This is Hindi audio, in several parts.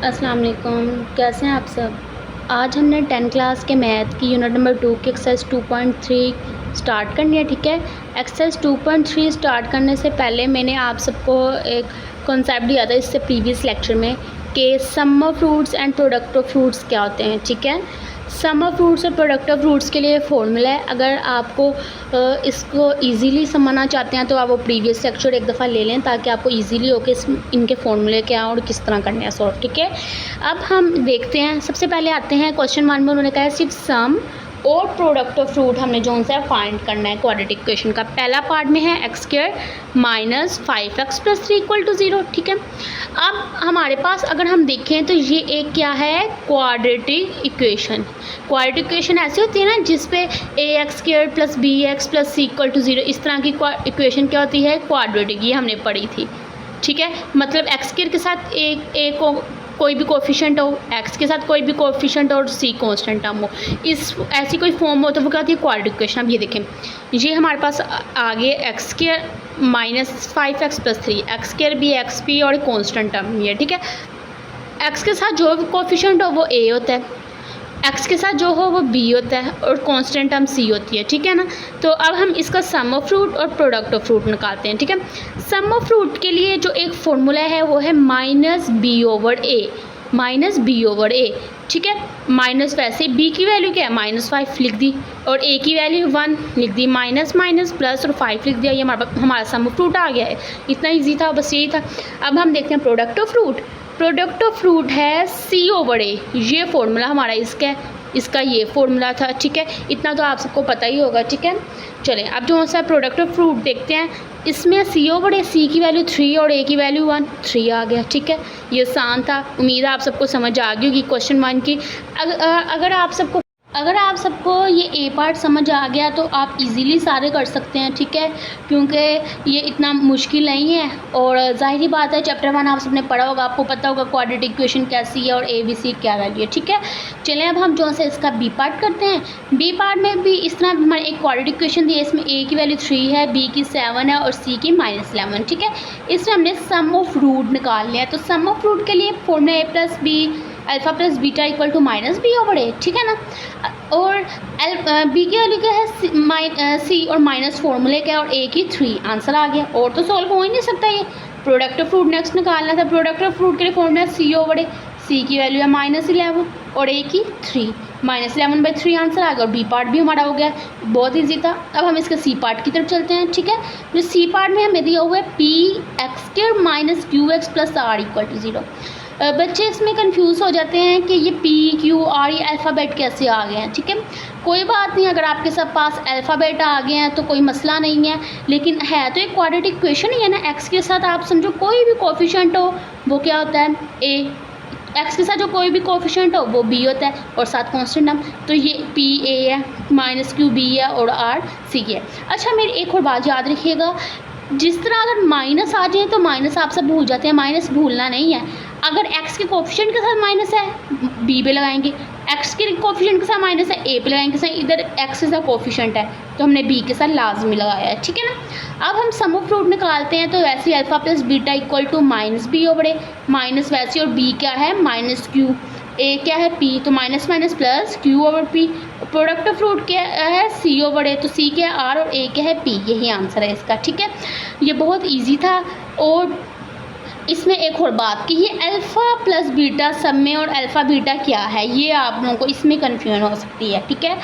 अस्सलाम वालेकुम, कैसे हैं आप सब। आज हमने 10th क्लास के मैथ की यूनिट नंबर 2 की एक्सरसाइज 2.3 स्टार्ट करनी है। ठीक है, एक्सरसाइज 2.3 स्टार्ट करने से पहले मैंने आप सबको एक कॉन्सेप्ट दिया था इससे प्रीवियस लेक्चर में कि sum of roots and product of roots क्या होते हैं। ठीक है, सम ऑफ फ्रूट्स और प्रोडक्ट ऑफ फ्रूट्स के लिए फॉर्मूला है। अगर आपको इसको इजीली समझना चाहते हैं तो आप वो प्रीवियस लेक्चर एक दफ़ा ले लें ताकि आपको इजीली हो कि इनके फॉर्मूले क्या हैं और किस तरह करने हैं सॉल्व। ठीक है, अब हम देखते हैं। सबसे पहले आते हैं क्वेश्चन 1 में। उन्होंने कहा है सिर्फ सम और प्रोडक्ट ऑफ फ्रूट हमने जो सा फाइंड करना है क्वाड्रेटिक इक्वेशन का। पहला पार्ट में है एक्स स्क्वायर माइनस 5x + 3 = 0। ठीक है, अब हमारे पास अगर हम देखें तो ये एक क्या है, क्वाड्रेटिक इक्वेशन। क्वाड्रेटिक इक्वेशन ऐसी होती है ना जिसपे ax² + bx + c = 0, इस तरह की इक्वेशन क्या होती है, क्वाड्रेटिक। ये हमने पढ़ी थी। ठीक है, मतलब x² के साथ एक कोई भी कोफिशेंट हो, x के साथ कोई भी कोफिशेंट और c कांस्टेंट टर्म हो, इस ऐसी कोई फॉर्म हो तो वो क्या होती है, क्वाड्रेटिक इक्वेशन। अब ये देखें, ये हमारे पास आगे x² - 5x + 3, x² भी xp और एक कांस्टेंट टर्म ये। ठीक है, x के साथ जो भी कोफिशेंट हो वो a होता है, x के साथ जो हो वो b होता है और कांस्टेंट टर्म c होती है। ठीक है ना, तो अब हम इसका सम ऑफ फ्रूट और प्रोडक्ट ऑफ फ्रूट निकालते हैं। ठीक है, सम ऑफ फ्रूट के लिए जो एक फार्मूला है वो है -b/a, -b/a। ठीक है, माइनस, वैसे b की वैल्यू क्या है, -5 लिख दी और a की वैल्यू 1 लिख दी, माइनस माइनस प्लस और 5 लिख दिया। ये हमारा सम ऑफ फ्रूट आ गया है। इतना ईजी था, बस यही था। अब हम देखते हैं product of fruit. Product of fruit है c/a, ये फार्मूला हमारा इसका ये फार्मूला था। ठीक है, इतना तो आप सबको पता ही होगा। ठीक है, चलें अब जो सा प्रोडक्ट ऑफ फ्रूट देखते हैं। इसमें c/a की वैल्यू 3 और a की वैल्यू 1, 3 आ गया। ठीक है, ये आसान था। उम्मीद है आप सबको समझ आ गई होगी क्वेश्चन 1 की। अगर आप सबको ये ए पार्ट समझ आ गया तो आप इजीली सारे कर सकते हैं। ठीक है, क्योंकि ये इतना मुश्किल नहीं है और ज़ाहिर बात है चैप्टर 1 आप सबने पढ़ा होगा, आपको पता होगा क्वाड्रेटिक इक्वेशन कैसी है और ABC क्या वैल्यू है। ठीक है, चलें अब हम जो है इसका बी पार्ट करते हैं। बी पार्ट में भी इस तरह हमारे एक क्वाड्रेटिक इक्वेशन दी है, इसमें a की वैल्यू 3 है, b की 7 है और c की -11। ठीक है, इसमें हमने सम ऑफ फ्रूट निकाल लिया। तो सम ऑफ फ्रूट के लिए formula a + b alpha + beta = -b/a। ठीक है ना, और b की वैल्यू क्या है, c और माइनस फार्मूले क्या है और a की 3, आंसर आ गया। और तो सॉल्व हो ही नहीं सकता ये। प्रोडक्ट ऑफ फ्रूट नेक्स्ट निकालना था। प्रोडक्ट ऑफ फ्रूट के लिए फॉर्मूला c/a, c की वैल्यू है -11 और a की 3, -11/3 आंसर आ गया और बी पार्ट भी हमारा हो गया। बहुत ईजी था। अब हम इसके सी पार्ट की तरफ चलते हैं। ठीक है, जो सी पार्ट में हमें दिया हुआ है px² - qx + r = 0। बच्चे इसमें कंफ्यूज हो जाते हैं कि ये p, q, r ये अल्फ़ाबेट कैसे आ गए हैं। ठीक है, कोई बात नहीं, अगर आपके सब पास अल्फ़ाबेट आ गए हैं तो कोई मसला नहीं है, लेकिन है तो एक क्वाड्रेटिक इक्वेशन ही है ना। x के साथ आप समझो कोई भी कोफिशिएंट हो वो क्या होता है, a। x के साथ जो कोई भी कोफिशिएंट हो वो b होता है और साथ कांस्टेंट टर्म, तो ये p a है, -q b है और r c है। अच्छा, मेरी एक और बात याद रखिएगा, जिस तरह अगर माइनस आ जाए तो माइनस आप सब भूल जाते हैं, माइनस भूलना नहीं है। अगर x के कोफिशिएंट के साथ माइनस है b पे लगाएंगे, x के कोफिशिएंट के साथ माइनस है a पे लगाएंगे। इधर x के साथ कोफिशिएंट है तो हमने b के साथ लाजमी लगाया है। ठीक है ना, अब हम सम ऑफ फ्रूट निकालते हैं। तो वैसे अल्फ़ा + बीटा = -b/a, माइनस वैसे और b क्या है, -q, a क्या है p, तो minus minus plus q/p। Product of fruit क्या है, c/a, तो c क्या है r और a क्या है p, यही आंसर है इसका। ठीक है, ये बहुत ईजी था। और इसमें एक और बात कि ये अल्फ़ा + बीटा सब में और अल्फ़ा बीटा क्या है, ये आप लोगों को इसमें कन्फ्यूजन हो सकती है। ठीक है,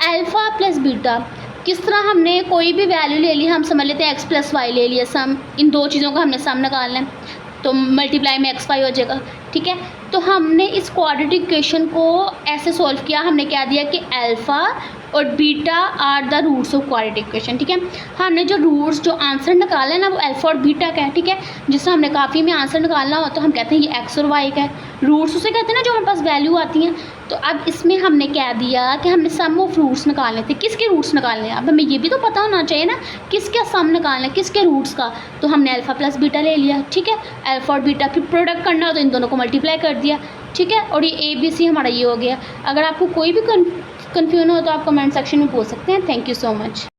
अल्फ़ा + बीटा किस तरह, हमने कोई भी वैल्यू ले ली, हम समझ लेते हैं x + y ले लिया सम, इन दो चीज़ों का हमने सम निकालना है तो मल्टीप्लाई में x y हो जाएगा। ठीक है, तो हमने इस क्वाड्रेटिक इक्वेशन को ऐसे सॉल्व किया। हमने क्या दिया कि अल्फ़ा और beta are the roots of quadratic equation. ठीक है, हमने जो रूट्स, जो आंसर निकाला है ना वो अल्फ़ा और बीटा का है। ठीक है, जिससे हमने काफ़ी में आंसर निकालना हो तो हम कहते हैं ये एक्स और वाई का है। रूट्स उसे कहते हैं ना जो हमारे पास वैल्यू आती हैं। तो अब इसमें हमने क्या दिया कि हमने सम ऑफ रूट्स निकालने थे। किसके रूट्स निकालने हैं, अब हमें ये भी तो पता होना चाहिए ना किसका सम निकालना है, किसके रूट्स का। तो हमने अल्फ़ा + बीटा ले लिया। ठीक है, अल्फ़ा और बीटा, फिर प्रोडक्ट करना हो तो इन दोनों को मल्टीप्लाई कर दिया। ठीक है, और ये ABC हमारा ये हो गया। अगर आपको कोई भी कन्फ्यूजन हो तो आप कमेंट सेक्शन में पूछ सकते हैं। Thank you so much.